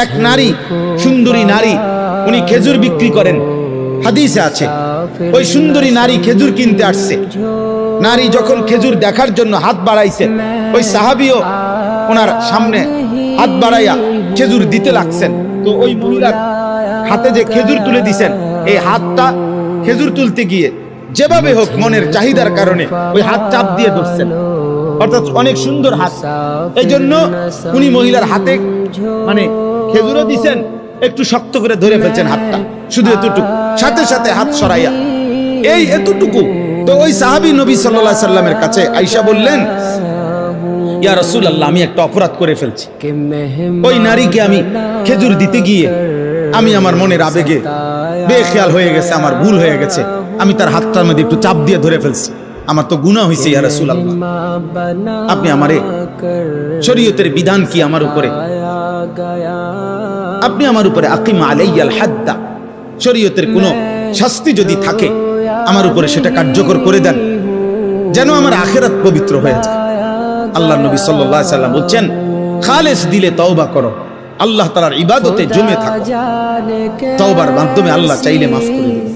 এক নারী, সুন্দরী নারী, উনি খেজুর বিক্রি করেন, হাদিসে আছে। ওই সুন্দরী নারী খেজুর কিনতে আসছে। নারী যখন খেজুর দেখার জন্য হাত বাড়াইছে, ওই সাহাবীও ওনার সামনে হাত বাড়াইয়া খেজুর দিতে লাগছেন। তো ওই মহিলার হাতে যে খেজুর তুলে দিছেন, এই হাতটা খেজুর তুলতে গিয়ে যেভাবে হোক মনের চাহিদার কারণে ওই হাত চাপ দিয়ে ধরছেন, অর্থাৎ অনেক সুন্দর হাত। এই জন্য উনি মহিলার হাতে মানে খেজুরও দিছেন, একটু শক্ত করে ধরে ফেলছেন হাতটা, শুধু এতটুকু, সাথে সাথে হাত সরাইয়া এই এতটুকু। তো ওই সাহাবী নবী সাল্লাল্লাহু আলাইহি সাল্লামের কাছে আয়েশা বললেন, ইয়া রাসূলুল্লাহ, আমি একটা অপরাধ করে ফেলছি। ওই নারীকে আমি খেজুর দিতে গিয়ে আমি আমার মনের আবেগে বেখেয়াল হয়ে গেছে, আমার ভুল হয়ে গেছে, আমি তার হাতটার মধ্যে একটু চাপ দিয়ে ধরে ফেলছি, আমার তো গুনাহ হয়েছে ইয়া রাসূলুল্লাহ, আপনি আমারে শরীয়তের বিধান কি আমার উপরে, আপনি আমার উপরে আকিম আলাইয়াল হাদ্দা, শরীয়তের কোনো শাস্তি যদি থাকে আমার উপরে সেটা কার্যকর করে দেন, যেন আমার আখিরাত পবিত্র হয়ে যায়। আল্লাহর নবী সাল্লাল্লাহু আলাইহি সাল্লাম বলছেন, খালেস দিলে তওবা করো, আল্লাহ তাআলার ইবাদতে জমে থাকো, তওবার মাধ্যমে আল্লাহ চাইলে মাফ করে দিবেন।